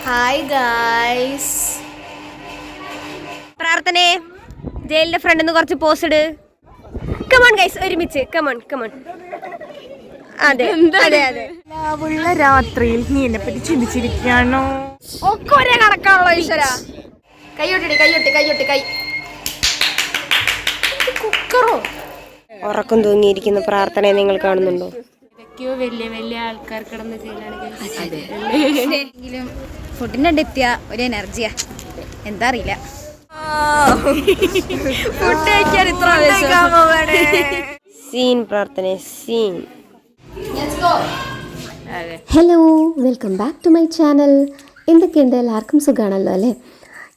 Hi guys. പ്രാർത്ഥനയെ ജയിലിന്റെ ഫ്രണ്ടിന്ന് കുറച്ച് post ഇട്. Come on guys, ഒരുമിച്ച് കമോൺ കമോൺ. അതെ അതെ അതെ. ഉള്ള രാത്രിയിൽ നീ എന്നെ പറ്റി ചിന്തിച്ചിരിക്കാണോ? ഒക്കെ ഒരേ കണക്കാണല്ലോ ഈശ്വര. കൈയൊട്ടി കൈയൊട്ടി കൈയൊട്ടി കൈ. കുക്കറോ? ഉറക്കം തൂങ്ങിയിരിക്കുന്ന പ്രാർത്ഥനയെ നിങ്ങൾ കാണുന്നുണ്ടോ? വലിയ വലിയ ആൾക്കാർ കിടന്ന് എങ്കിലും ഫുഡിൻ്റെ അടുത്ത് എത്തിയ ഒരു എനർജിയാ, എന്താ അറിയില്ല. ഫുഡ് കഴിക്കാൻ ഇത്ര സീൻ പ്രാർത്ഥന scene. Hello, welcome back to my channel. എന്തൊക്കെയുണ്ട്, എല്ലാവർക്കും സുഖമാണല്ലോ അല്ലേ?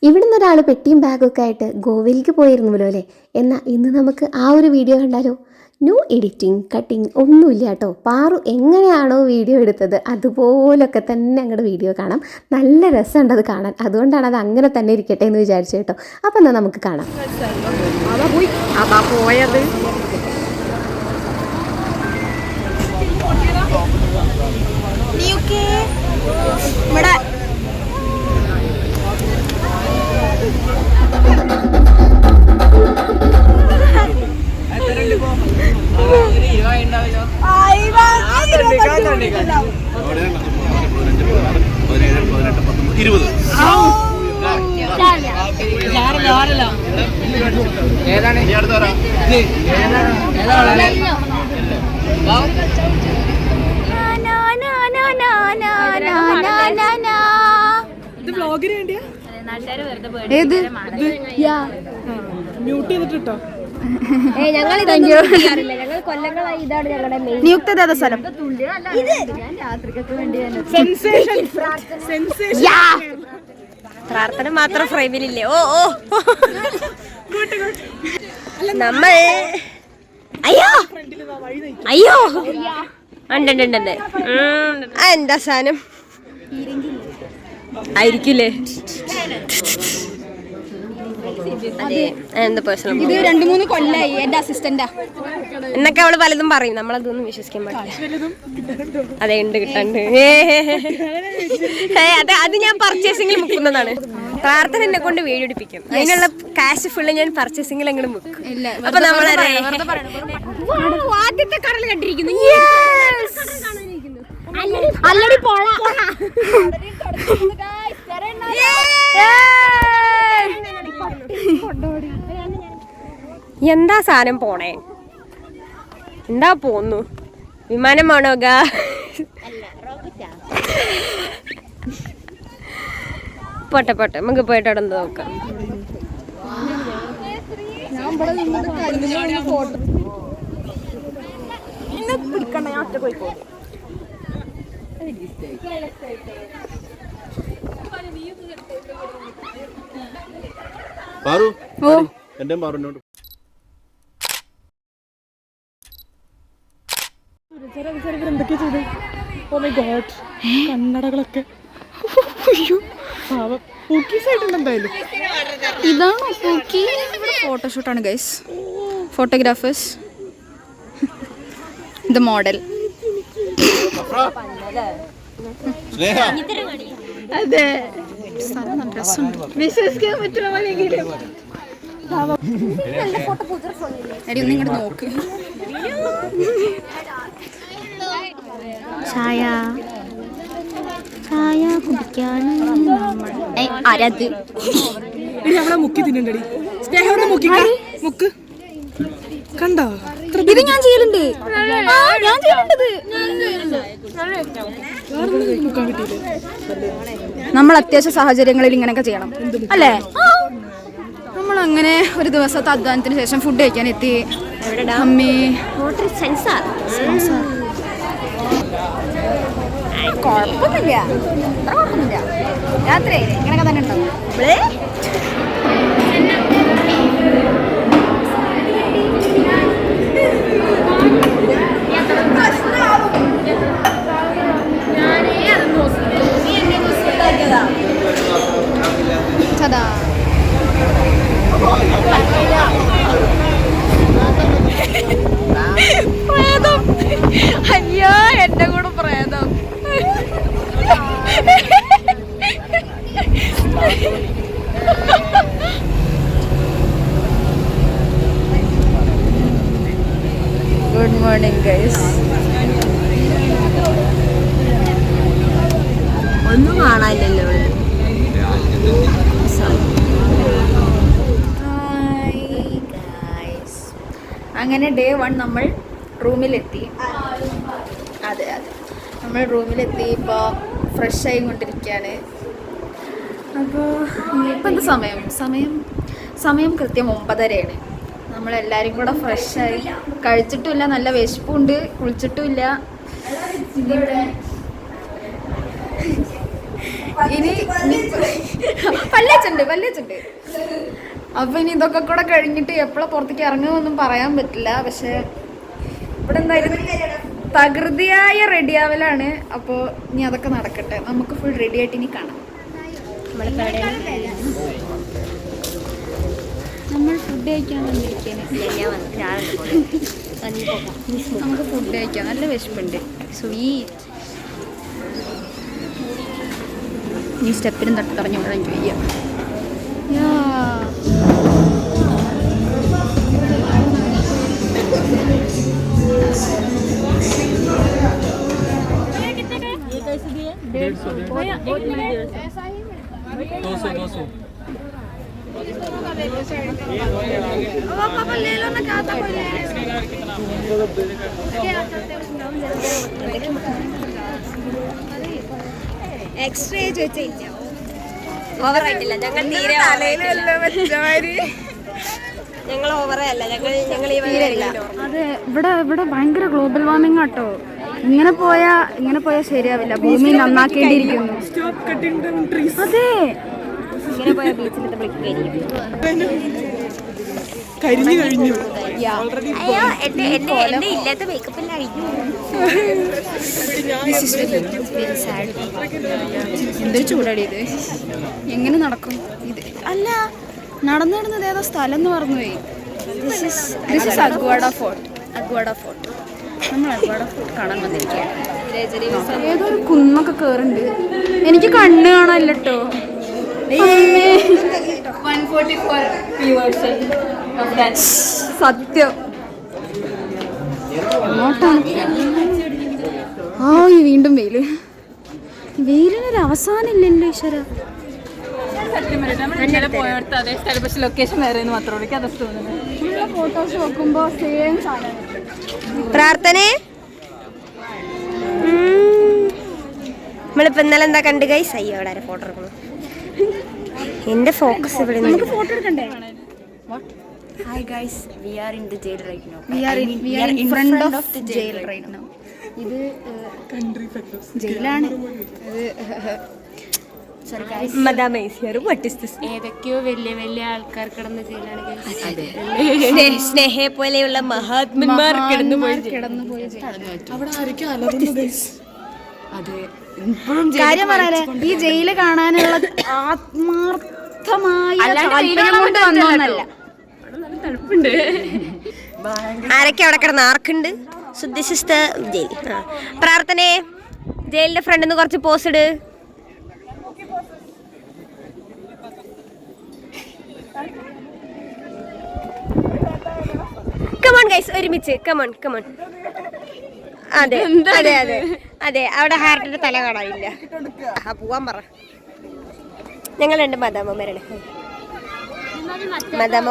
ഇവിടെ നിന്ന് ഒരാൾ പെട്ടിയും ബാഗൊക്കെ ആയിട്ട് ഗോവയിലേക്ക് പോയിരുന്നല്ലോ അല്ലേ? എന്നാൽ ഇന്ന് നമുക്ക് ആ ഒരു വീഡിയോ കണ്ടാലോ? നോ എഡിറ്റിംഗ് കട്ടിങ് ഒന്നുമില്ല കേട്ടോ. പാറു എങ്ങനെയാണോ വീഡിയോ എടുത്തത് അതുപോലൊക്കെ തന്നെ അങ്ങോട്ട് വീഡിയോ കാണാം. നല്ല രസമുണ്ട് അത് കാണാൻ. അതുകൊണ്ടാണ് അത് അങ്ങനെ തന്നെ ഇരിക്കട്ടെ എന്ന് വിചാരിച്ചു കേട്ടോ. അപ്പം എന്നാൽ നമുക്ക് കാണാം. പോയത് നിയുക്ത സ്ഥലം പ്രാർത്ഥന മാത്രം ഫ്രെയിമിലില്ലേ? ഓ ഓ നമ്മൾ അയ്യോ അയ്യോ ഉണ്ട് എന്താ സാധനം ആയിരിക്കില്ലേ? അതെ, എന്താ പേഴ്സണൽ. ഇത് 2-3 കൊല്ലായി എന്റെ അസിസ്റ്റന്റാ എന്നൊക്കെ അവള് പലതും പറയും. നമ്മളതൊന്നും വിശ്വസിക്കാൻ പാടില്ല. അതെ, ഉണ്ട് കിട്ടണ്ട്. അതെ, അത് ഞാൻ പർച്ചേസിംഗിൽ മുക്കുന്നതാണ്. പ്രാർത്ഥന എന്നെ കൊണ്ട് വീഡിയോ എടുപ്പിക്കും. അതിനുള്ള കാശ് ഫുള്ള് ഞാൻ പർച്ചേസിംഗിൽ അങ്ങോട്ട് മുക്കും. അപ്പൊ നമ്മളെ ആദ്യത്തെ കടൽ കണ്ടിരിക്കുന്നു. എന്താ സാധനം പോണേ? എന്താ പോന്നു? വിമാനമാണോ? പോട്ടെ പോട്ടെ, നമുക്ക് പോയിട്ട് അവിടെ എന്താ നോക്കാം. എന്തൊക്കെയാ ചെയ്ത്? ഓ മൈ ഗോഡ്, കണ്ണടകളൊക്കെ എന്തായാലും ഇതാണോ ഫോട്ടോഷൂട്ടാണ് ഗൈസ്. ഫോട്ടോഗ്രാഫേഴ്സ്, ഇത് മോഡൽ. അതെ, വിശ്വസിക്കാൻ പറ്റുന്ന ഒന്നിങ്ങോട്ട് നോക്ക്. ചായ ചായ കുടിക്കാൻ ആരത് നമ്മളെ മുക്കി തിന്നണ്ടടി. സ്നേഹം മുക്ക് കണ്ടോ? ഇത് ഞാൻ ചെയ്യലുണ്ട്. ഞാൻ ചെയ്യലുണ്ടത്. നമ്മൾ അത്യാവശ്യ സാഹചര്യങ്ങളിൽ ഇങ്ങനെയൊക്കെ ചെയ്യണം അല്ലേ? നമ്മൾ അങ്ങനെ ഒരു ദിവസത്തെ അധ്വാനത്തിന് ശേഷം ഫുഡ് കഴിക്കാൻ എത്തി. അമ്മേ, കുഴപ്പമൊന്നുമില്ല, അത്ര കുഴപ്പമൊന്നുമില്ല. രാത്രി ഇങ്ങനെയൊക്കെ തന്നെ ഉണ്ടാവും. അയ്യോ, എന്റെ കൂടെ പ്രേതം. ഒന്നും കാണാനില്ലല്ലോ ഇവിടെ. അങ്ങനെ ഡേ 1 നമ്മൾ റൂമിലെത്തി. അതെ നമ്മൾ റൂമിലെത്തി. ഇപ്പോൾ ഫ്രഷ് ആയി കൊണ്ടിരിക്കുകയാണ്. അപ്പോൾ ഇപ്പം എന്ത് സമയം കൃത്യം 9:30 നമ്മളെല്ലാവരും കൂടെ ഫ്രഷായി, കഴിച്ചിട്ടുമില്ല, നല്ല വിശപ്പുണ്ട്, കുളിച്ചിട്ടുമില്ല. ഇനി പല്ലേച്ചുണ്ട്. അപ്പം ഇനി ഇതൊക്കെ കൂടെ കഴിഞ്ഞിട്ട് എപ്പോഴാണ് പുറത്തേക്ക് ഇറങ്ങുമെന്നൊന്നും പറയാൻ പറ്റില്ല. പക്ഷെ ഇവിടെ എന്തായാലും തകൃതിയായ റെഡിയാവലാണ്. അപ്പോൾ ഇനി അതൊക്കെ നടക്കട്ടെ. നമുക്ക് ഫുൾ റെഡി ആയിട്ട് ഇനി കാണാം. നമ്മൾ ഫുഡ് കഴിക്കാൻ വന്നിരിക്കുകയാണ്. നമുക്ക് ഫുഡ് കഴിക്കാം, നല്ല വിശപ്പുണ്ട്. സ്വീറ്റ് ഈ സ്റ്റെപ്പിനും തട്ടറിഞ്ഞു വിടാൻ എനിക്ക് വയ്യ. എക്സ്ട്രാ ചോദിച്ചില്ല, ഓവറായിട്ടില്ല. ഞങ്ങൾ തീരെ ഞങ്ങൾ ഓവറേ അല്ല, ഞങ്ങൾ ഈ വരില്ല. അതെ, ഇവിടെ ഭയങ്കര ഗ്ലോബൽ വാർമിംഗ് ആട്ടോ. ഇങ്ങനെ പോയാൽ ശരിയാവില്ല. ഭൂമി നന്നാക്കേണ്ടിയിരിക്കുന്നു. അതെ, ഇങ്ങനെ പോയാൽ ബീച്ചിലത്തെ കഴിഞ്ഞു. അയ്യോ, എന്റെ ഇല്ലാത്ത മേക്കപ്പ് എല്ലാം കഴിഞ്ഞു. എന്തൊരു ചൂടാടി ഇത്. എങ്ങനെ നടക്കും ഇത്? അല്ല, നടന്നിടുന്നത് ഏതോ സ്ഥലം എന്ന് പറഞ്ഞുപോയി. This is Aguada fort. നമ്മൾ അഗ്വാഡ ഫോർട്ട് കാണാൻ വന്നിരിക്കുകയാണ്. ഏതോ ഒരു കുന്നൊക്കെ കയറുന്നുണ്ട്. എനിക്ക് കണ്ണ് കാണാനില്ല കേട്ടോ. 144 സത്യം. ഈ വീണ്ടും വെയിലിനൊരു അവസാനം ഇല്ലല്ലോ ഈശ്വര. ലൊക്കേഷൻ വേറെ മാത്രമേ ഫോട്ടോസ് നോക്കുമ്പോ സെയിം സാധനം. പ്രാർത്ഥനേ, നമ്മളിപ്പോ ഇന്നലെ എന്താ കണ്ട് ഗൈസ്? അയ്യോ, അവിടെ ഫോട്ടോ എടുക്കണം. എന്റെ ഫോക്കസ് ഇവിടെ. നമുക്ക് ഫോട്ടോ എടുക്കണ്ടേ? Hi guys, we are in the jail right now. We are in front of the jail right now. ഇത് ജയിലാണ്. Sorry guys. Madam is here. What is this? ഏതൊക്കെയോ വലിയ ആൾക്കാർ കിടന്ന ജയിലാണ് guys. സ്നേഹയെ പോലെയുള്ള മഹാത്മന്മാർ കിടന്നു പോയ അവിടെ ആരൊക്കെ അലറുന്നു. കാര്യം പറയാ, ഈ ജയില് കാണാനുള്ള ആത്മാർത്ഥമായ താല്പര്യം കൊണ്ട് വന്നോന്നല്ല. ആരൊക്കെ അവിടെ കിടന്ന് ആർക്കുണ്ട്? സുദ്ദേശിഷ്ട ജയിൽ. പ്രാർത്ഥനയെ ജയിലിന്റെ ഫ്രണ്ടിന്ന് കുറച്ച് പോസ്റ്റ് ഇട്. കമോൺ ഗൈസ്, ഒരുമിച്ച് കമോൺ. അതെ, അവിടെ ഹാർട്ടിന്റെ തല കാണാനില്ല. പോവാൻ പറ. ഞങ്ങൾ രണ്ട് മദാമ്മമാരാണ്. മദാമ്മ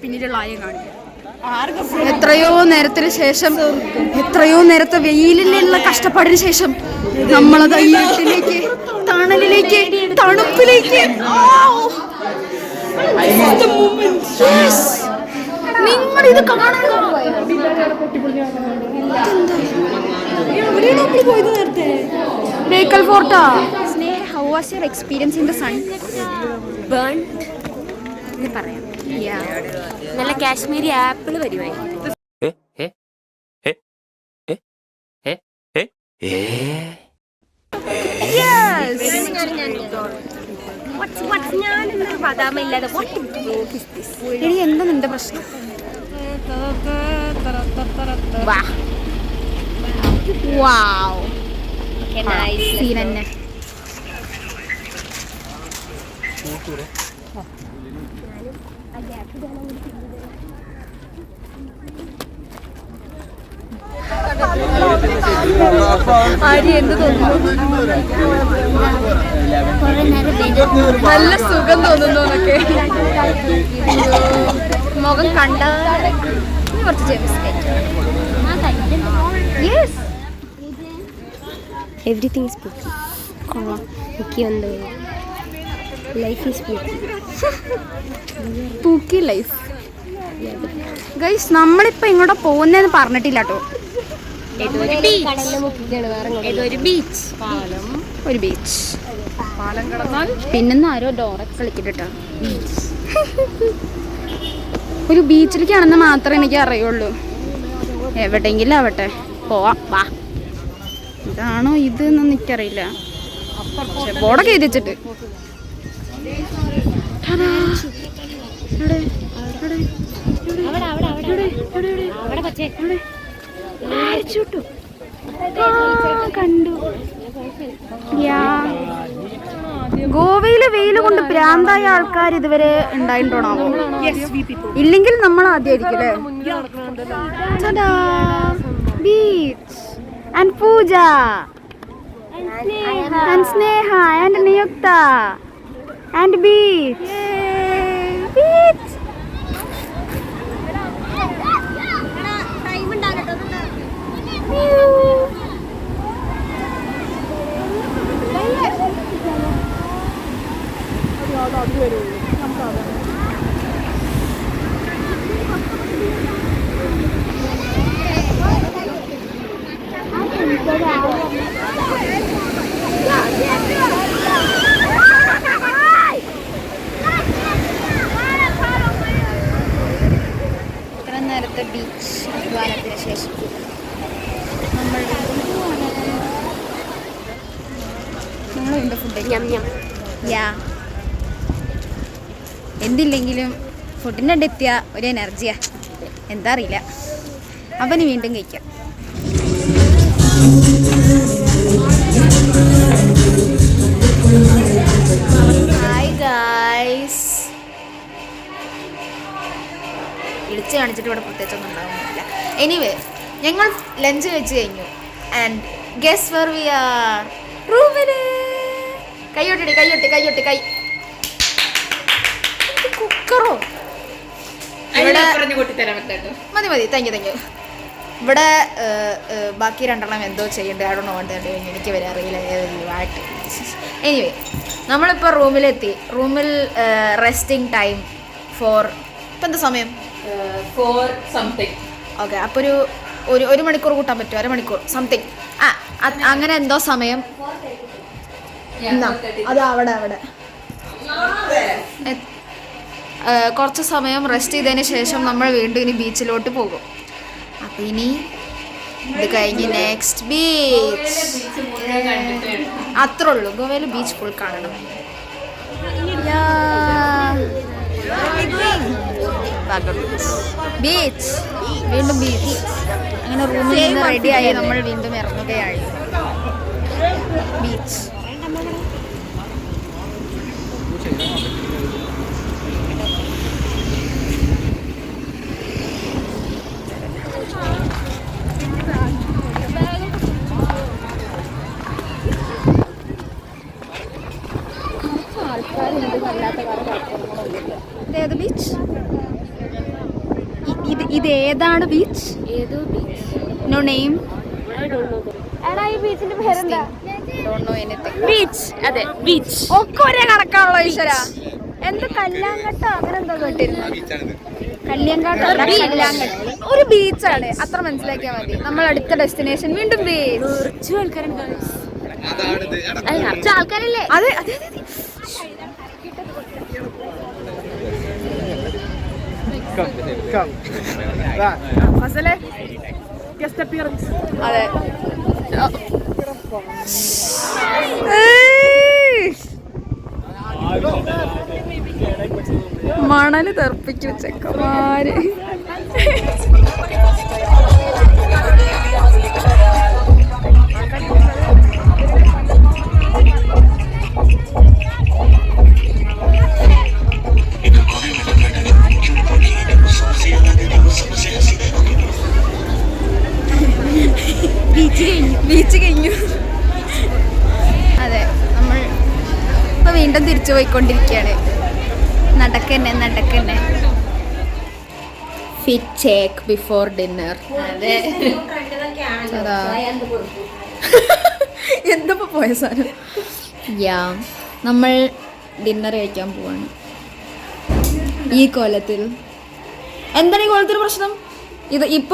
പിന്നിലുള്ള ആയം കാണിക്കും. എത്രയോ നേരത്തെ വെയിലിലുള്ള കഷ്ടപ്പാടിന് ശേഷം നമ്മളത് വീട്ടിലേക്ക്, തണലിലേക്ക്, തണുപ്പിലേക്ക്. നിങ്ങൾ ഇത് കാണുക. ബേക്കൽ ഫോർട്ടാ. How was your experience in the sun? Burn എന്ന് പറയാം. നല്ല കാശ്മീരി ആപ്പിൾ വരുമായി. ഞാനെന്നൊരു ബദാമ ഇല്ലാതെ എന്താ നിന്റെ പ്രശ്നം? സീനന്നെ. ആര്യ എന്ത് തോന്നുന്നു? നല്ല സുഖം തോന്നുന്നു എന്നൊക്കെ. മുഖം കണ്ട കുറച്ച് gems everything is spooky. Spooky എന്തോ life is spooky. Pookie life. Guys നമ്മളിപ്പോ ഇങ്ങോട്ട് പോകുന്നതെന്ന് പറഞ്ഞിട്ടില്ല കേട്ടോ. ഒരു ബീച്ച് പാലം കടന്നാൽ പിന്നെന്ന് ആരോ ഡോറൊക്കെ കളിക്കട്ടോ. ഒരു ബീച്ചിലേക്കാണെന്ന് മാത്രമേ എനിക്ക് അറിയുള്ളൂ. എവിടെയെങ്കിലും ആവട്ടെ പോവാം വാ. ഇതാണോ ഇത് എന്നൊന്നും എനിക്കറിയില്ല. ബോർഡൊക്കെ എഴുതി വെച്ചിട്ട് കണ്ടു. ഗോവയില് വെയില് കൊണ്ട് ഭ്രാന്തായ ആൾക്കാർ ഇതുവരെ ഉണ്ടായിട്ടോണോ? ഇല്ലെങ്കിൽ നമ്മൾ ആദ്യമായിരിക്കും അല്ലേ? Beach and Pooja and Sneha and Niyukta and beach. ഇത്ര നേരത്തെ ബീച്ച് അധ്വാനത്തിന് ശേഷം നമ്മൾ വീണ്ടും ഫുഡ് എന്തില്ലെങ്കിലും ഫുഡിൻ്റെ അടുത്ത് എത്തിയ ഒരു എനർജിയാ, എന്താ അറിയില്ല. അപ്പം വീണ്ടും കഴിക്കാം. Hi guys. ഇടിച്ച് കാണിച്ചിട്ട് ഇവിടെ പ്രത്യേകിച്ചൊന്നും ഉണ്ടാകുന്നില്ല. എനിവേ ഞങ്ങൾ ലഞ്ച് കഴിച്ച് കഴിഞ്ഞു. And guess where we are? റൂമില്. കൈയൊട്ടി കൈ കുക്കറോ? ഇവിടെ മതി താങ്ക് യു. ഇവിടെ ബാക്കി രണ്ടെണ്ണം എന്തോ ചെയ്യേണ്ടത് ആടണോ വേണ്ടത് എനിക്ക് വരെ അറിയില്ല. എനിവേ നമ്മളിപ്പോൾ റൂമിലെത്തി. റൂമിൽ റെസ്റ്റിംഗ് ടൈം ഫോർ ഇപ്പം എന്താ സമയം? 4 something. ഓക്കെ, അപ്പോൾ ഒരു മണിക്കൂർ കൂട്ടാൻ പറ്റുമോ? അരമണിക്കൂർ സംതിങ്. അങ്ങനെ എന്തോ സമയം. അത് അവിടെ കുറച്ച് സമയം റെസ്റ്റ് ചെയ്തതിന് ശേഷം നമ്മൾ വീണ്ടും ഇനി ബീച്ചിലോട്ട് പോകും. അപ്പം ഇനി ഇത് കഴിഞ്ഞ് നെക്സ്റ്റ് ബീച്ച്. അത്രേ ഉള്ളൂ. ഗോവയിൽ ബീച്ച് ഫുൾ കാണണം. ബീച്ച് വീണ്ടും ബീച്ച്. അങ്ങനെ റൂമിൽ നിന്ന് റെഡിയായി നമ്മൾ വീണ്ടും ഇറങ്ങുകയായി. ബീച്ച് ഏത് ബീച്ച്? ഇത് ഏതാണ് ബീച്ച്? ഏതോ ബീച്ച്. No name. ബീച്ച്. അതെ ബീച്ച്. ഒക്കെ ഒരേ കണക്കാണല്ലോ ഈശ്വര. എന്ത് കല്ലാങ്കട്ടോ അങ്ങനെ എന്തോ കേട്ടിരുന്നു. കല്യാങ്കാട്ടല്ല, കല്ലാങ്കട്ട്. ഒരു ബീച്ചാണ്, അത്ര മനസ്സിലാക്കിയാൽ മതി. നമ്മൾ അടുത്ത ഡെസ്റ്റിനേഷൻ വീണ്ടും ബീച്ച്. ആൾക്കാരല്ലേ? അതെ. അതെ. മണല് തെറിപ്പിച്ചു ചെക്കന്മാര്. ബീച്ച് കഴിഞ്ഞു. അതെ, നമ്മൾ ഇപ്പൊ വീണ്ടും തിരിച്ചു പോയിക്കൊണ്ടിരിക്കുകയാണ്. നടക്കന്നെ ഫിറ്റ് ചെക്ക് ബിഫോർ ഡിന്നർ. അതെ, എന്താ പോയ സാധനം. നമ്മൾ ഡിന്നർ കഴിക്കാൻ പോവാണ് ഈ കോലത്തിൽ. എന്താണ് ഈ കോലത്തിൽ പ്രശ്നം? ഇത് ഇപ്പൊ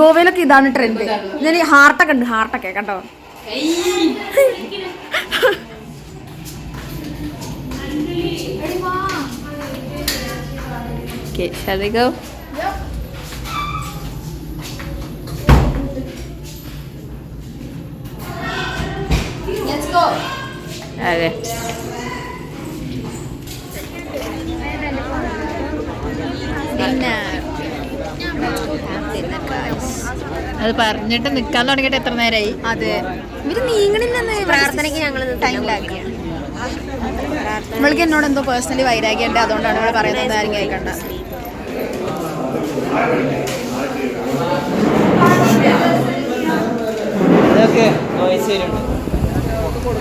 ഗോവയിലൊക്കെ ഇതാണ് ട്രെൻഡ്. ഞാൻ ഹാർട്ടൊക്കെ ഉണ്ട്, ഹാർട്ടൊക്കെ കണ്ടോ. Okay, shall we go? Let's go. അതെ. അത് പറഞ്ഞിട്ട് നിക്കാൻ തുടങ്ങിയിട്ട് എത്ര നേരമായി? അതെ, ഇവര് നീങ്ങണില്ലെന്ന്. പ്രാർത്ഥനയ്ക്ക് ഞങ്ങൾ ടൈമിലാക്കിയാണ്. നമ്മൾക്ക് എന്നോട് എന്തോ പേഴ്സണലി വൈരാഗ്യമുണ്ട്, അതുകൊണ്ടാണ് ഇവിടെ പറയുന്നത്. ആരും കേൾക്കണ്ട.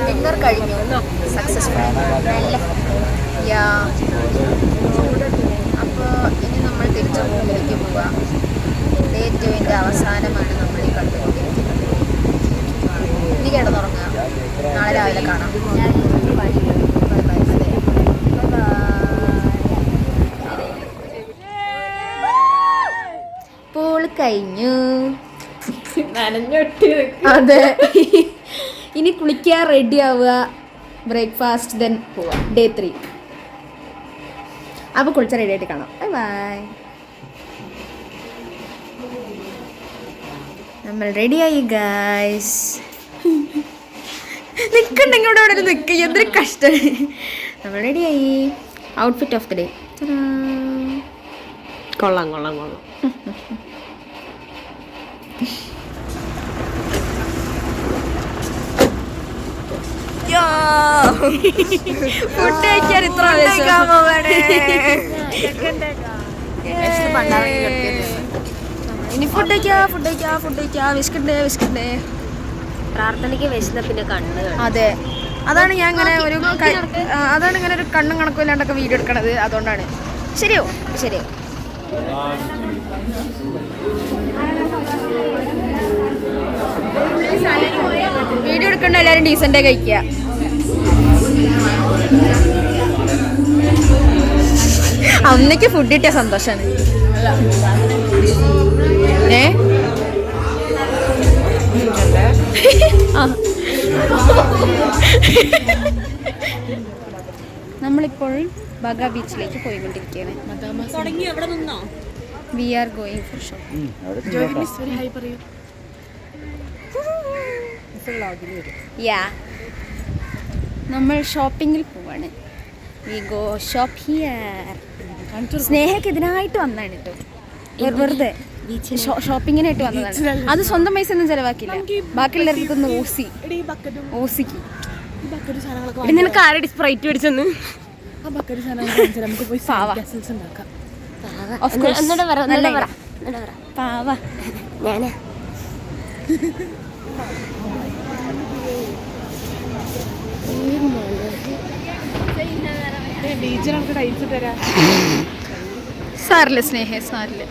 ഡിന്നർ കഴിഞ്ഞു സക്സസ്ഫുൾ. അപ്പോൾ ഇനി നമ്മൾ തിരിച്ചു റൂമിലേക്ക് പോവാം. ഡേ 2 അവസാനമാണ് നമ്മൾ ഈ കണ്ടുകൊണ്ടിരിക്കുന്നത്. ഇനി കിടന്നുറങ്ങുക. നാളെ രാവിലെ കാണാം. പൂൾ കഴിഞ്ഞു. അതെ, ഇനി കുളിക്കാൻ റെഡി ആവുക, ബ്രേക്ക്ഫാസ്റ്റ്, ദെൻ പോവാം. ഡേ 3. അപ്പോൾ കുളിച്ച റെഡി ആയിട്ട് കാണാം. Bye bye. നമ്മൾ റെഡിയായി ഗൈസ്. നിൽക്കണ്ടെങ്കിൽ ഇവിടെ നിൽക്കുക, എന്തൊരു കഷ്ടം. നമ്മൾ റെഡിയായി. Outfit of the day. കൊള്ളാം. ഫുഡ് കഴിക്കാൻ ഇത്ര ഇനി ഫുഡ് കഴിക്കാ. വിശക്കണ്ടേ. പ്രാർത്ഥനയ്ക്ക് വിശന്ന പിന്നെ കണ്ണ്. അതെ, അതാണ് ഞാൻ ഇങ്ങനെ ഒരു കണ്ണും കണക്കും ഇല്ലാണ്ടൊക്കെ വീഡിയോ എടുക്കണത്. അതുകൊണ്ടാണ്. ശരിയോ. വീഡിയോ എടുക്കണ്ട, എല്ലാവരും ഡീസൻ്റായി കഴിക്കുക. അന്നേക്ക് ഫുഡ് കിട്ടിയ സന്തോഷാണ്. നമ്മളിപ്പോൾ ബാഗ ബീച്ചിലേക്ക് പോയിക്കൊണ്ടിരിക്കുകയാണ്. We are going for shopping. നമ്മൾ ഷോപ്പിങ്ങിൽ പോവാണ്. We go shop here. സ്നേഹയ്ക്ക് ഇതിനായിട്ട് വന്നതാണ് കേട്ടോ, വെറുതെ ഷോപ്പിങ്ങിനായിട്ട് വന്നതാണ്. അത് സ്വന്തം പൈസ ഒന്നും ചെലവാക്കില്ല, ബാക്കിയുള്ളവർക്ക് ഓസിക്ക്. നിനക്ക് ആരുടെ സ്പ്രൈറ്റ് മേടിച്ചെന്ന്? പാവ ഞാനാ. സാറില്ല സ്നേഹ, സാറില്ല.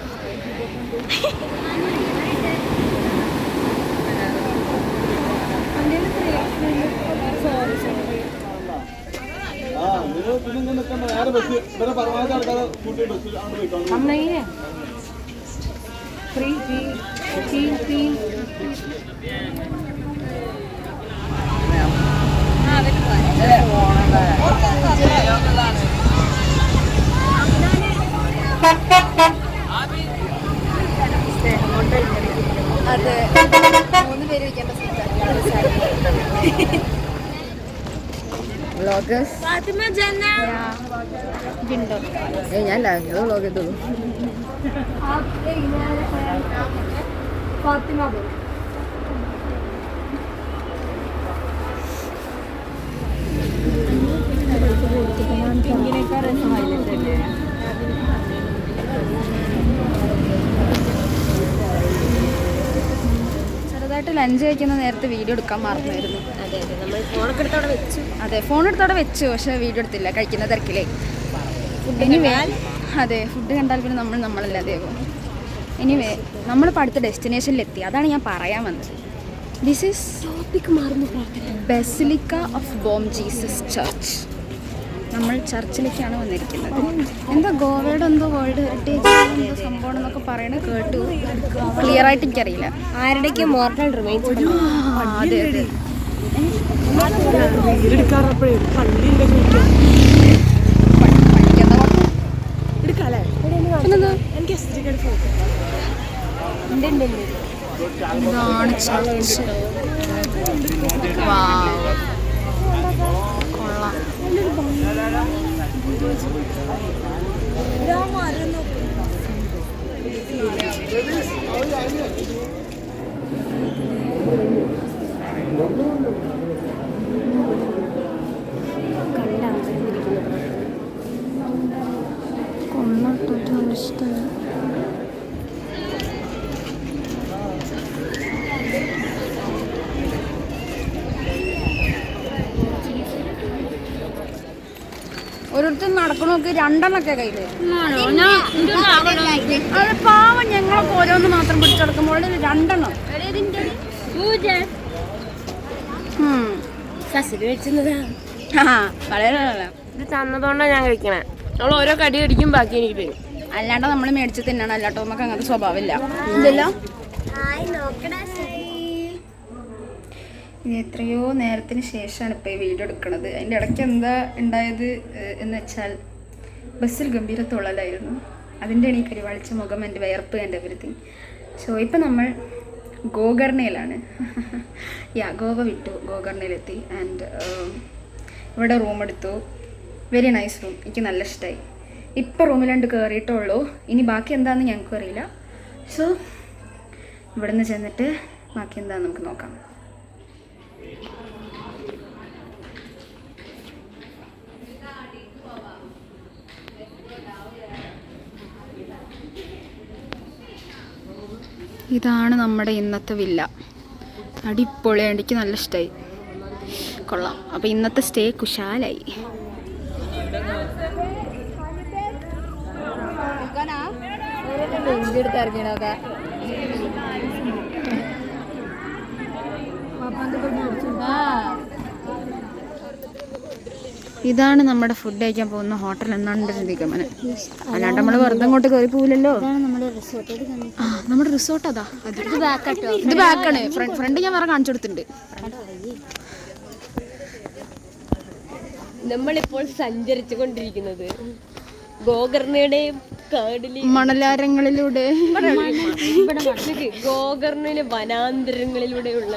അതെ, 3 പേര് ഇരിക്കേണ്ട സീറ്റാണ്. ഞാൻ വ്ലോഗ് ചെയ്തോളൂ. ചെറുതായിട്ട് ലഞ്ച് കഴിക്കുന്ന നേരത്തെ വീഡിയോ എടുക്കാൻ മറന്നായിരുന്നു. അതെ അതെ, നമ്മൾ ഫോണൊക്കെ എടുത്ത് അവിടെ വെച്ചു. അതെ, ഫോൺ എടുത്തവിടെ വെച്ചു, പക്ഷേ വീഡിയോ എടുത്തില്ല കഴിക്കുന്ന തിരക്കിലേ. അതെ, ഫുഡ് കണ്ടാൽ പിന്നെ നമ്മളല്ലാതെയാകും. എനിവേ, നമ്മളിപ്പോൾ അടുത്ത ഡെസ്റ്റിനേഷനിലെത്തി. അതാണ് ഞാൻ പറയാൻ വന്നത്. This is basilica of Bohm Jesus church. നമ്മൾ ചർച്ചിലേക്കാണ് വന്നിരിക്കുന്നത്. എന്താ ഗോവയുടെ എന്തോ വേൾഡ് ഹെറിറ്റേജ് എന്തോ സംഭവം എന്നൊക്കെ പറയണത് കേട്ടു. ക്ലിയർ ആയിട്ട് എനിക്കറിയില്ല. ആരുടെയൊക്കെ മോർട്ടൽ റിമൈൻസ്. അതെ അതെ. ഇതാണ് ചർച്ച്. വാവ്, കൊള്ളാം. കൊള്ളാട്ടോ, നല്ല ഇഷ്ടമായി. ഓരോരുത്തർ നടക്കണമൊക്കെ രണ്ടെണ്ണൊക്കെ കയ്യില്. അത് പാവം, ഞങ്ങളൊക്കെ ഓരോന്ന് മാത്രം പിടിച്ചെടുക്കുമ്പോൾ രണ്ടെണ്ണം. വളരെ ഇത് തന്നതുകൊണ്ടാണ് ഞാൻ കഴിക്കണേ. നമ്മൾ ഓരോ കടി കടിക്കും, ബാക്കി എനിക്ക് തരും. അല്ലാണ്ട് നമ്മൾ മേടിച്ച് തിന്നണം. അല്ലാട്ടോ നമുക്ക് അങ്ങനത്തെ സ്വഭാവമില്ല. ഇതല്ല, ഇത് എത്രയോ നേരത്തിന് ശേഷമാണ് ഇപ്പോൾ ഈ വീഡിയോ എടുക്കുന്നത്. അതിൻ്റെ ഇടയ്ക്ക് എന്താ ഉണ്ടായത് എന്ന് വെച്ചാൽ ബസ്സിൽ ഗംഭീര തുള്ളലായിരുന്നു. അതിൻ്റെയാണ് ഈ കരിവാളിച്ച മുഖം, എൻ്റെ വിയർപ്പ്, എൻ്റെ എവരിത്തിങ്. സോ ഇപ്പം നമ്മൾ ഗോകർണയിലാണ്. ഗോവ വിട്ടു, ഗോകർണയിലെത്തി. ആൻഡ് ഇവിടെ റൂം എടുത്തു. വെരി നൈസ് റൂം, എനിക്ക് നല്ല ഇഷ്ടമായി. ഇപ്പം റൂമിലുണ്ട് കയറിയിട്ടുള്ളൂ. ഇനി ബാക്കി എന്താണെന്ന് ഞങ്ങൾക്കും അറിയില്ല. സോ ഇവിടെ നിന്ന് ചെന്നിട്ട് ബാക്കി എന്താണെന്ന് നമുക്ക് നോക്കാം. ഇതാണ് നമ്മുടെ ഇന്നത്തെ വില്ല. അടിപൊളിയാണ്, എനിക്ക് നല്ല ഇഷ്ടമായി, കൊള്ളാം. അപ്പോൾ ഇന്നത്തെ സ്റ്റേ കുശാലായി. ഇതാണ് നമ്മുടെ ഫുഡ് കഴിക്കാൻ പോകുന്ന ഹോട്ടൽ എന്നാണ് എൻ്റെ നിഗമനം. അല്ലാണ്ട് നമ്മൾ വെറുതെ അങ്ങോട്ട് കയറി പോവില്ലല്ലോ. ആ, നമ്മുടെ റിസോർട്ട് അതാ. ഇത് ബാക്കാണ്. ഫ്രണ്ട് ഞാൻ വേറെ കാണിച്ചു കൊടുത്തിട്ടുണ്ട്. നമ്മളിപ്പോൾ സഞ്ചരിച്ചു കൊണ്ടിരിക്കുന്നത് ഗോകർണയുടെ മണലാരങ്ങളിലൂടെ, ഗോകർണയിലെ വനാന്തരങ്ങളിലൂടെയുള്ള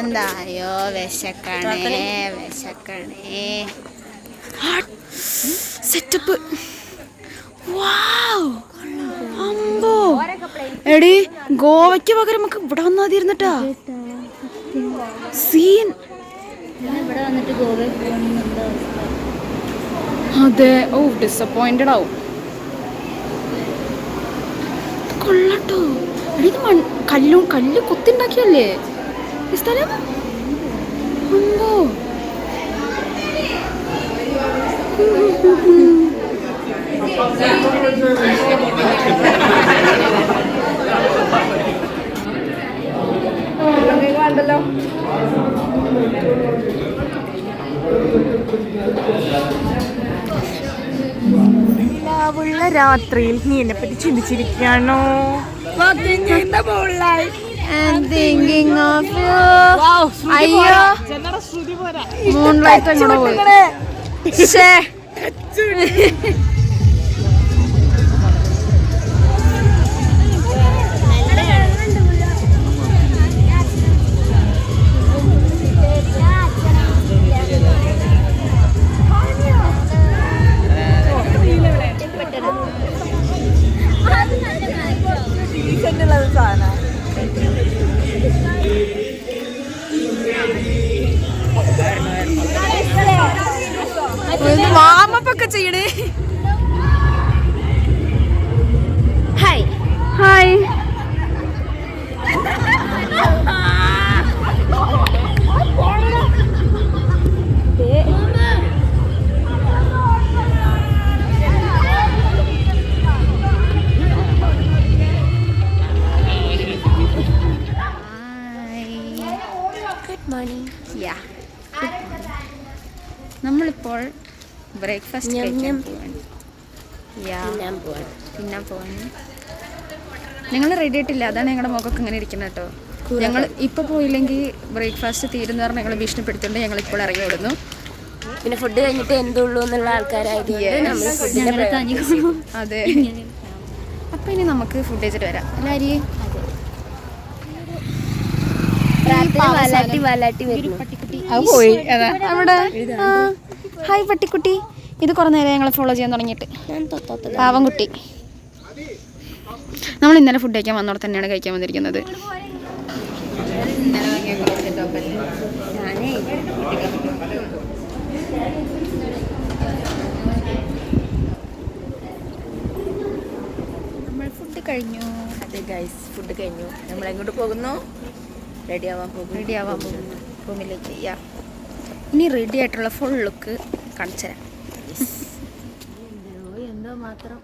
എന്തായോ വിശക്കണേ സെറ്റപ്പ്. അമ്പോ എടി, ഗോവയ്ക്ക് പകരം നമുക്ക് ഇവിടെ വന്നാ തീർന്നിട്ടാ സീൻ. അതെ, ഓ ഡിസപ്പോയിന്റഡ് ആവും. കൊള്ളട്ടോ എടി, ഇത് കല്ല് കൊത്തിണ്ടാക്കിയല്ലേ ഈ സ്ഥലം. അമ്പോ ണ്ടല്ലോ. നിലാവുള്ള രാത്രിയിൽ നീ എന്നെ പറ്റി ചിന്തിച്ചിരിക്കാണോ? അയ്യോ, മൂൺലൈറ്റ് എങ്ങോട്ട് പോയി? വാമപ്പൊക്കെ ചെയ്യണേ. നമ്മളിപ്പോൾ ബ്രേക്ക്ഫാസ്റ്റ് കഴിക്കാൻ പോവാണ്. തിന്നാൻ പോവാണ്. ഞങ്ങൾ റെഡി ആയിട്ടില്ല, അതാണ് ഞങ്ങളുടെ മുഖമൊക്കെ ഇങ്ങനെ ഇരിക്കുന്നത് കേട്ടോ. ഞങ്ങൾ ഇപ്പോൾ പോയില്ലെങ്കിൽ ബ്രേക്ക്ഫാസ്റ്റ് തീരുന്ന പറഞ്ഞാൽ ഞങ്ങൾ ഭീഷണിപ്പെടുത്തുകൊണ്ട് ഞങ്ങൾ ഇപ്പോൾ ഇറങ്ങി വിടുന്നു. പിന്നെ ഫുഡ് കഴിഞ്ഞിട്ട് എന്തുള്ളൂ എന്നുള്ള ആൾക്കാരായിരുന്നു. അതെ, അപ്പം ഇനി നമുക്ക് ഫുഡ് കഴിച്ചിട്ട് വരാം. എല്ലാവരെയും അവിടെ ഹായ് പട്ടിക്കുട്ടി. ഇത് കുറേ നേരം ഞങ്ങൾ ഫോളോ ചെയ്യാൻ തുടങ്ങിയിട്ട്. പാവം കുട്ടി. നമ്മൾ ഇന്നലെ ഫുഡ് കഴിക്കാൻ വന്നോടെ തന്നെയാണ് കഴിക്കാൻ വന്നിരിക്കുന്നത്. നമ്മൾ ഫുഡ് കഴിഞ്ഞു. അതെ ഗൈസ്, ഫുഡ് കഴിഞ്ഞു. നമ്മൾ എങ്ങോട്ട് പോകുന്നു? റെഡി ആവാൻ പോകുന്നു റൂമിലേക്ക്. ഇനി റെഡി ആയിട്ടുള്ള ഫുൾ ലുക്ക് കാണിച്ചു തരാം. എന്തോ മാത്രം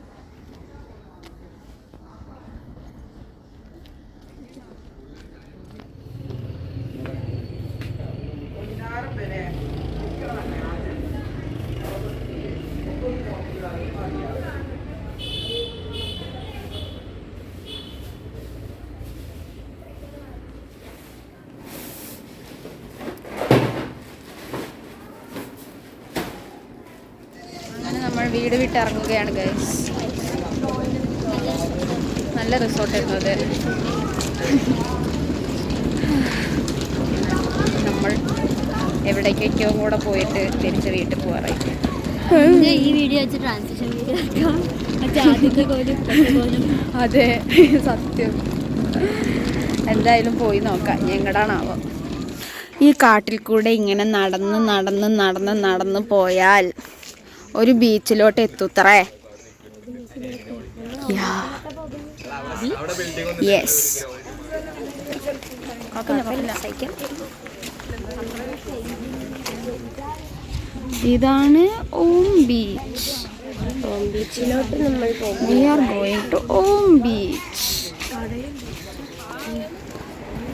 നമ്മൾ വീട് വിട്ട് ഇറങ്ങുകയാണ് ഗൈസ്. നല്ല റിസോർട്ടായിരുന്നു അത്. നമ്മൾ എവിടേക്കൊക്കെയോ കൂടെ പോയിട്ട് തിരിച്ച് വീട്ടിൽ പോകാറായി. ഈ വീഡിയോ വെച്ച് ട്രാൻസിഷൻ വീഡിയോ ആദ്യത്തെ കോലും. അതെ, സത്യം. എന്തായാലും പോയി നോക്കാം എങ്ങടാണാവോ. ഈ കാട്ടിൽ കൂടെ ഇങ്ങനെ നടന്ന് പോയാൽ ഒരു ബീച്ചിലോട്ട് എത്തൂത്രേ. യെസ്, ഇതാണ് ഓം ബീച്ച്. ബീച്ചിലോട്ട് നമ്മൾ പോകും. We are going to Om beach.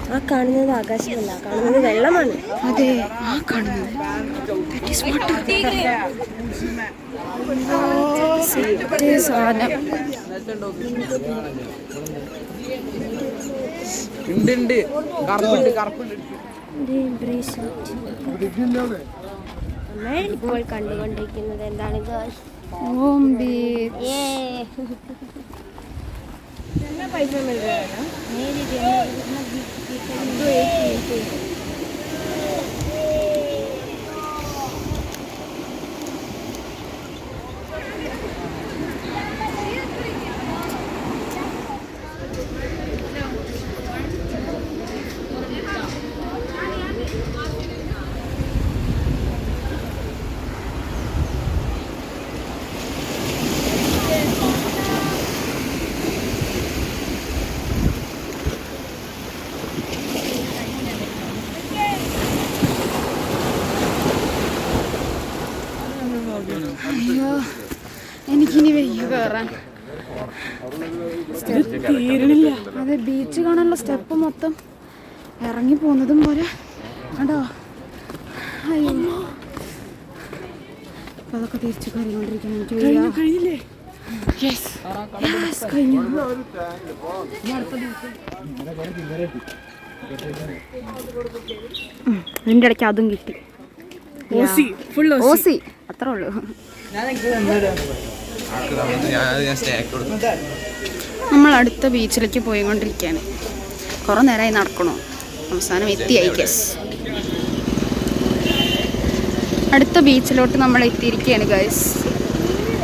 ആ കാണുന്നത് ആകാശമല്ല, കാണുന്നത് വെള്ളമാണ്. അതെ, ആ കാണുന്നത് സാധനം. ഇപ്പോൾ കണ്ടുകൊണ്ടിരിക്കുന്നത് എന്താണ്? ഓം ബീച്ച്. അയ്യോ, എനിക്കിനി വയ്യ കയറാൻ. തീരണില്ല. അതെ, ബീച്ച് കാണാനുള്ള സ്റ്റെപ്പ് മൊത്തം ഇറങ്ങി പോകുന്നതും പോലെ അതോ. അയ്യോ, അപ്പൊ അതൊക്കെ തിരിച്ചു കയറിക്കൊണ്ടിരിക്കണം. എനിക്ക് കഴിഞ്ഞില്ലേ? കഴിഞ്ഞു. അതിൻ്റെ ഇടയ്ക്ക് അതും കിട്ടി. ഓസി അത്രേ ഉള്ളൂ. നമ്മൾ അടുത്ത ബീച്ചിലേക്ക് പോയിക്കൊണ്ടിരിക്കുകയാണ്. കുറേ നേരമായി നടക്കണോ, അവസാനം എത്തിയായി ഗസ്. അടുത്ത ബീച്ചിലോട്ട് നമ്മൾ എത്തിയിരിക്കുകയാണ് ഗൈസ്.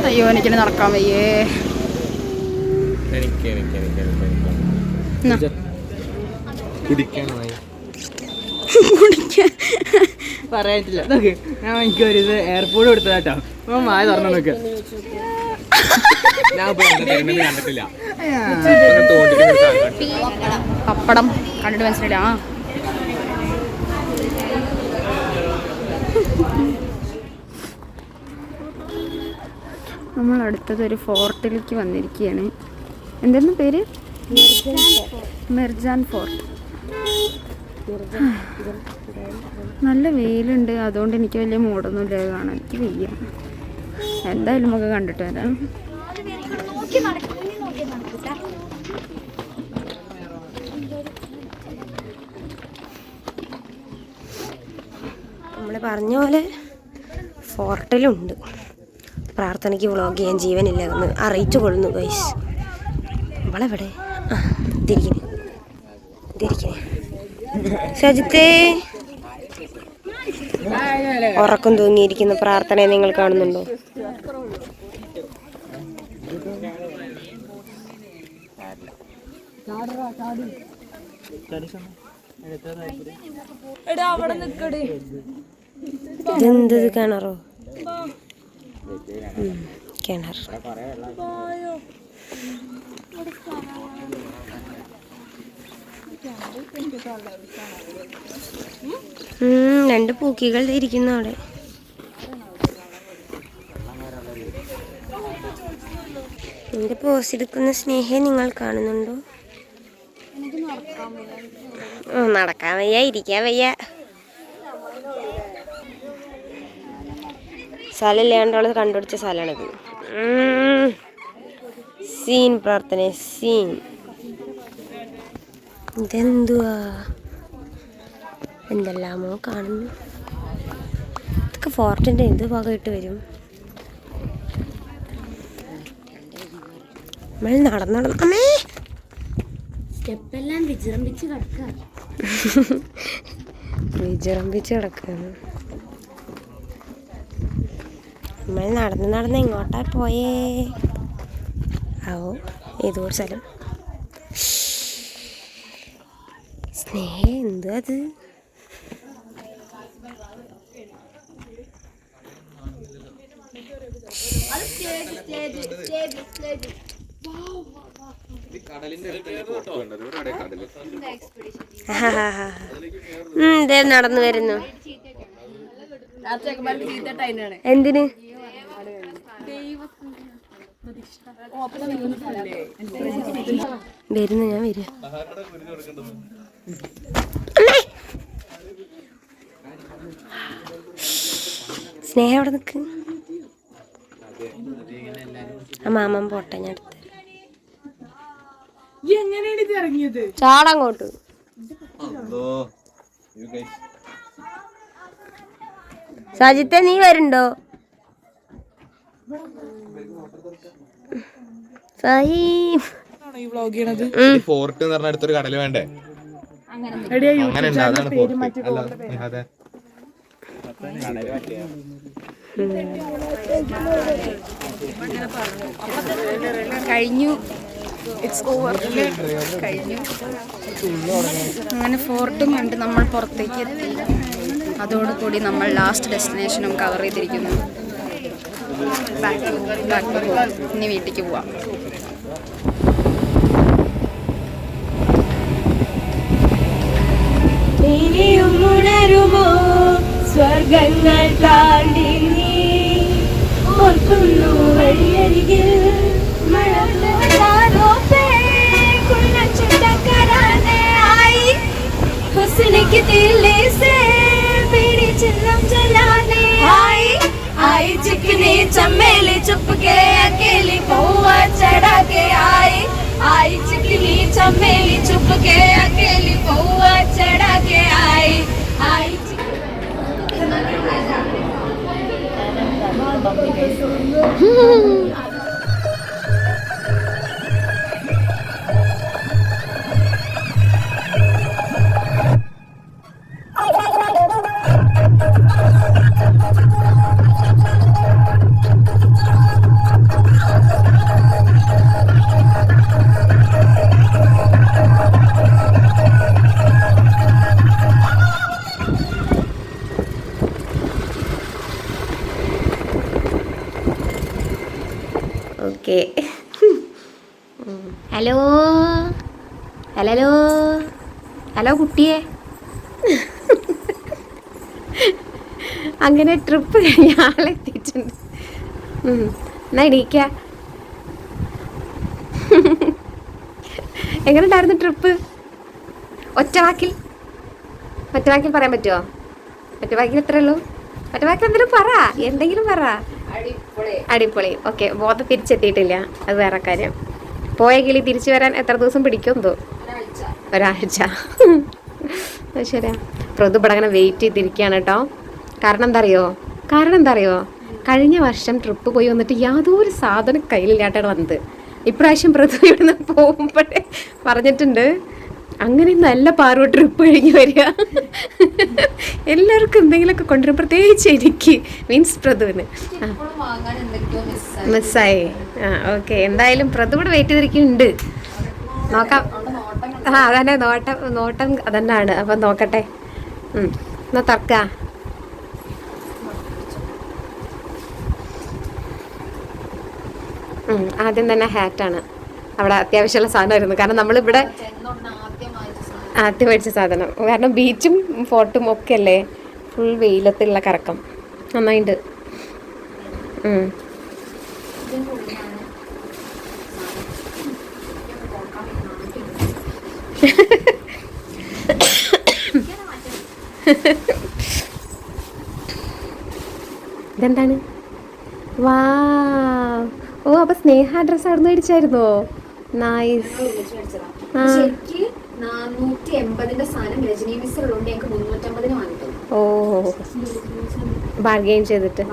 അയ്യോ, എനിക്കിനി നടക്കാൻ വയ്യേ. പറയാറ്റില്ല. ഞാൻ എനിക്ക് ഒരു ഇത് എയർപോർട്ട് കൊടുത്തതാട്ടോ. മായ തുറന്നു നോക്ക്. പപ്പടം കണ്ടിട്ട് മനസ്സിലായില്ല. നമ്മൾ അടുത്തതൊരു ഫോർട്ടിലേക്ക് വന്നിരിക്കുകയാണ്. എന്തായിരുന്നു പേര്? മിർജാൻ ഫോർട്ട്. നല്ല വെയിലുണ്ട്, അതുകൊണ്ട് എനിക്ക് വലിയ മൂടൊന്നുമില്ല അത് കാണാൻ. എനിക്ക് വയ്യ. എന്തായാലും നമുക്ക് കണ്ടിട്ട് വരാം. നമ്മൾ പറഞ്ഞ പോലെ ഫോർട്ടിലുണ്ട്. പ്രാർത്ഥനയ്ക്ക് വ്ളോഗ് ചെയ്യാൻ ജീവനില്ല എന്ന് അറിയിച്ചു കൊള്ളുന്നു ഗൈസ്. നമ്മളെവിടെ തിരിക്കണേ സജിത്തേ, ഉറക്കം തൂങ്ങിയിരിക്കുന്ന പ്രാർത്ഥനയെ നിങ്ങൾ കാണുന്നുണ്ടോ? ഇതെന്ത് കിണറോ? കിണർ. രണ്ട് പൂക്കികൾ ഇരിക്കുന്നു അവിടെ. എന്റെ പോസ്റ്റ് എടുക്കുന്ന സ്നേഹയെ നിങ്ങൾ കാണുന്നുണ്ടോ? നടക്കാൻ വയ്യ, ഇരിക്കാൻ വയ്യ. സ്ഥലമില്ലാണ്ടവള് കണ്ടുപിടിച്ച സ്ഥലമാണിത്. സീൻ പ്രാർത്ഥന, സീൻ. ഇതെന്തുവാ, എന്തെല്ലാമോ കാണുന്നു. ഇതൊക്കെ ഫോർട്ടിന്റെ എന്ത് ഭാഗമായിട്ട് വരും? നമ്മൾ നടന്നേ സ്റ്റെപ്പെല്ലാം വിജൃംഭിച്ച് കിടക്കുക. വിജൃംഭിച്ച് കിടക്കുകയാണ്. നമ്മൾ നടന്ന് എങ്ങോട്ടാ പോയേ? ഏതോ ഒരു സ്ഥലം. സ്നേഹ എന്തു അത്? നടന്നു വരുന്നു. എന്തിന്? വരുന്നു, ഞാൻ വരിക. സ്നേഹ അവിടെ നിൽക്ക്. ആ മാമൻ പോട്ടെ, ഞാൻ അടുത്ത് ചാടങ്ങോട്ട്. സജിത്തെ നീ വരുന്നുണ്ടോ? ഫോർട്ട് എന്ന് പറഞ്ഞ അടുത്തൊരു കടല് വേണ്ടേ? അങ്ങനെ അതാണ് ഫോർട്ട്. അതെ, കഴിഞ്ഞു. It's over. കഴിഞ്ഞു. അങ്ങനെ ഫോർട്ടും കണ്ട് നമ്മൾ പുറത്തേക്ക് എത്തി. അതോടുകൂടി നമ്മൾ ലാസ്റ്റ് ഡെസ്റ്റിനേഷനും കവർ ചെയ്തിരിക്കുന്നു. ഇനി വീട്ടിലേക്ക് പോവാം. സ്വർഗങ്ങൾ താണ്ടി നീ ഓർക്കുന്നു വഴിയരികിൽ हुस्न के दिले से मेरी चिल्लम जलाने आई चिकनी चमेली चुपके अकेली पौवा चढ़ा के आई चिकनी चमेली चुपके अकेली पौवा चढ़ा के आई ഓക്കെ. ഹലോ ഹലോ ഹലോ കുട്ടിയെ. അങ്ങനെ ട്രിപ്പ് കഴിഞ്ഞ ആളെത്തിയിട്ടുണ്ട്. എന്നാ ഇടിക്ക. എങ്ങനെ ഉണ്ടായിരുന്നു ട്രിപ്പ്? ഒറ്റ വാക്കിൽ മറ്റു വാക്കിൽ പറയാൻ പറ്റുമോ? മറ്റു വാക്കിൽ എത്രേ ഉള്ളൂ? മറ്റു വാക്കിൽ എന്തെങ്കിലും പറ. അടിപൊളി. ഓക്കെ, ബോധം തിരിച്ചെത്തിയിട്ടില്ല, അത് വേറെ കാര്യം. പോയ കിളി തിരിച്ചു വരാൻ എത്ര ദിവസം പിടിക്കും എന്തോ? ഒരാഴ്ച. ശരിയാ. പ്രതു ഇവിടെ അങ്ങനെ വെയിറ്റ് ചെയ്തിരിക്കുകയാണ് കേട്ടോ. കാരണം എന്താ അറിയോ? കഴിഞ്ഞ വർഷം ട്രിപ്പ് പോയി വന്നിട്ട് യാതൊരു സാധനം കയ്യിലില്ലാട്ടാണ് വന്നത്. ഇപ്രാവശ്യം പ്രതു ഇവിടുന്ന് പോകുമ്പോഴേ പറഞ്ഞിട്ടുണ്ട്, അങ്ങനെ നല്ല പാറു ട്രിപ്പ് കഴിഞ്ഞ് വരിക. എല്ലാവർക്കും എന്തെങ്കിലുമൊക്കെ കൊണ്ടുവരും, പ്രത്യേകിച്ച് എനിക്ക്, മീൻസ് പ്രതുവിന്. മിസ്സായി. ഓക്കെ, എന്തായാലും പ്രതു ഇവിടെ വെയിറ്റ് ചെയ്തിരിക്കുന്നുണ്ട്. നോക്കാം. അതന്നെ നോട്ടം അതന്നെയാണ്. അപ്പം നോക്കട്ടെ. എന്നാ തുറക്ക. ആദ്യം തന്നെ ഹാറ്റാണ് അവിടെ അത്യാവശ്യമുള്ള സാധനമായിരുന്നു. കാരണം നമ്മളിവിടെ ആദ്യം മേടിച്ച സാധനം, കാരണം ബീച്ചും ഫോർട്ടും ഒക്കെ അല്ലേ, ഫുൾ വെയിലത്തുള്ള കറക്കം. നന്നായിട്ടുണ്ട്. ഇതെന്താണ്? വാ, ഓ അപ്പൊ സ്നേഹ ഡ്രസ് അവിടെ നിന്ന് മേടിച്ചായിരുന്നോ? നൈസ്. 480 സാധനം രജനി മിസ് ഉള്ളതുകൊണ്ട് ഞങ്ങൾക്ക് 350 വാങ്ങിട്ടു. ഓ, ബാർഗെയിൻ ചെയ്തിട്ട്.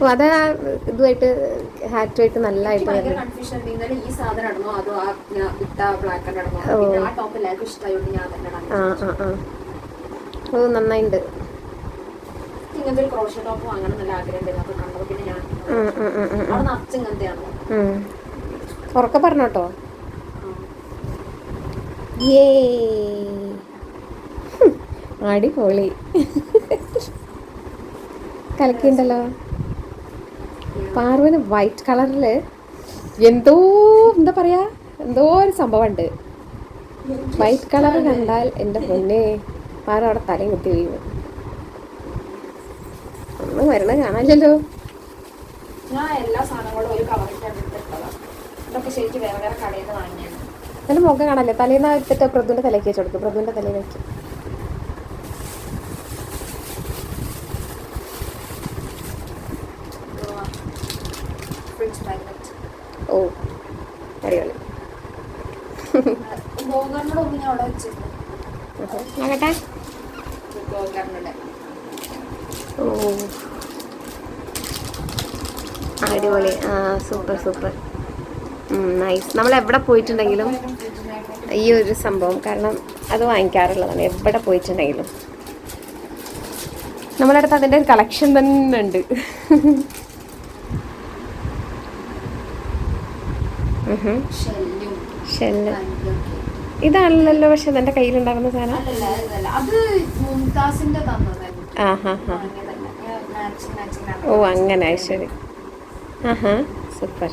ഓ, അത് ഇതുമായിട്ട് ഹാറ്റുമായിട്ട് നല്ലതായിട്ട് കൺഫ്യൂഷൻ. ഈ സാധനം ഇടണോ അതോ ആ ഇട്ട ബ്ലാക്ക് ഇടണോ? ആ ടോപ്പ് എല്ലാവർക്കും ഇഷ്ടമായോണ്ട് ഞാൻ തന്നെ. ഓ, നന്നായിട്ടുണ്ട്. ഇങ്ങനത്തെ ഒരു ക്രോഷ ടോപ്പ് വാങ്ങണം നല്ല ആഗ്രഹം ഉണ്ടായിരുന്നു. അപ്പൊ കണ്ടപ്പോ പിന്നെ ഞാൻ അവിടെ നിറച്ച് ഇങ്ങനത്തെയാണല്ലോ. ഉറക്കെ പറഞ്ഞോട്ടോ. അടിപൊളി. കലക്കിണ്ടല്ലോ. പാറുവിന് വൈറ്റ് കളറില് എന്തോ എന്താ പറയാ, എന്തോ ഒരു സംഭവം ഉണ്ട്. വൈറ്റ് കളർ കണ്ടാൽ എൻ്റെ പൊന്നെ, പാറു അവിടെ തലയും കുത്തി വീഴും. ഒന്നും വരണ കാണാനില്ലല്ലോ. ഞാൻ എല്ലാ സാധനങ്ങളും ഒരു കവറിട്ടാണ് എടുത്തിട്ടതാണ്. ഇതൊക്കെ ശരിക്കും വേറെ വേറെ കടയിൽ നിന്ന് വാങ്ങിയാണ്. നല്ല മുഖം കാണാല്ലേ. തലേന്ന് എടുത്തിട്ട് പ്രതുവിന്റെ തലയ്ക്ക് വെച്ച് കൊടുക്കും. പ്രതുവിന്റെ തലയിൽ വെക്കും. ഓ, അടിപൊളി. ഗോകർണൊന്നും ഞാൻ അവിടെ വെച്ചിരുന്നു. നോക്കട്ടെ. ഗോകർണയുടെ ഓ, അടിപൊളി. സൂപ്പർ. നൈസ്. നമ്മൾ എവിടെ പോയിട്ടുണ്ടെങ്കിലും ഈ ഒരു സംഭവം, കാരണം അത് വാങ്ങിക്കാറുള്ളതാണ് എവിടെ പോയിട്ടുണ്ടെങ്കിലും. നമ്മുടെ അടുത്ത് അതിൻ്റെ ഒരു കളക്ഷൻ തന്നെ ഉണ്ട്. ഷെല്ല് ഇതാണല്ലോ, പക്ഷെ അതെൻ്റെ കയ്യിലുണ്ടാകുന്ന സാധനം. ഓ, അങ്ങനെ. ശരി. സൂപ്പർ.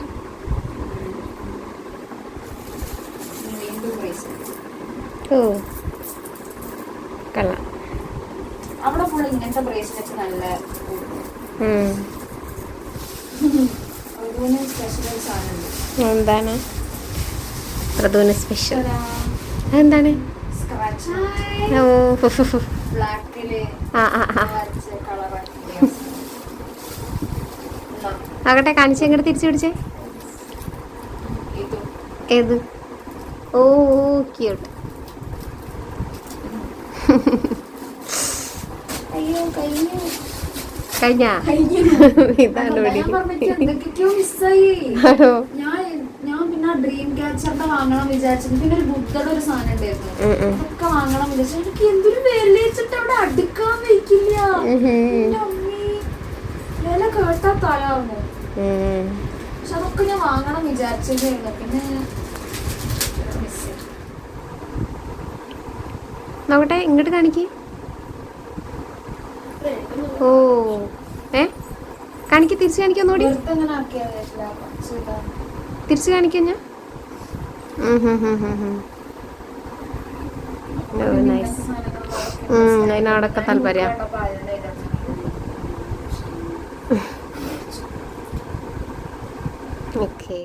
ഓ, കൊള്ളാം. അവിടെ ഫുൾ ഇങ്ങനത്തെ ബ്രേസ്ലെറ്റ് നല്ല സ്പെഷ്യൽ സാധനം. എന്താണ് പ്രതുവിന് സ്പെഷ്യൽ? അതെന്താണ്? ഓ, ബ്ലാക്കില് ആകട്ടെ, കാണിച്ച് എങ്ങോട്ട് തിരിച്ചു പിടിച്ചേ. ഏത്? ഓ, ക്യൂട്ട്. കഴിഞ്ഞ ഇതാണ് ഞാൻ പിന്നെ ഡ്രീം ക്യാച്ചറിന്റെ വാങ്ങണം വിചാരിച്ചു. പിന്നെ ഒരു ബുദ്ധയുടെ ഒരു സാധനം ഉണ്ടായിരുന്നു, അതൊക്കെ വാങ്ങണം വിചാരിച്ചു. എനിക്ക് എന്തൊരു വില വെച്ചിട്ട് അവിടെ അടുക്കാൻ വയ്ക്കില്ല. വില കേട്ടാ തലാർന്നു. പക്ഷെ അതൊക്കെ ഞാൻ വാങ്ങണം വിചാരിച്ചിരുന്നു. പിന്നെ നോക്കട്ടെ, ഇങ്ങോട്ട് കാണിക്കേ. ഓ, കാണിക്ക, തിരിച്ചു കാണിക്കാൻ നോടി. തിരിച്ചു കാണിക്കാൻ ഞാൻ. നൈസ്. അതിനോടൊക്കെ താല്പര്യം. ഓക്കെ.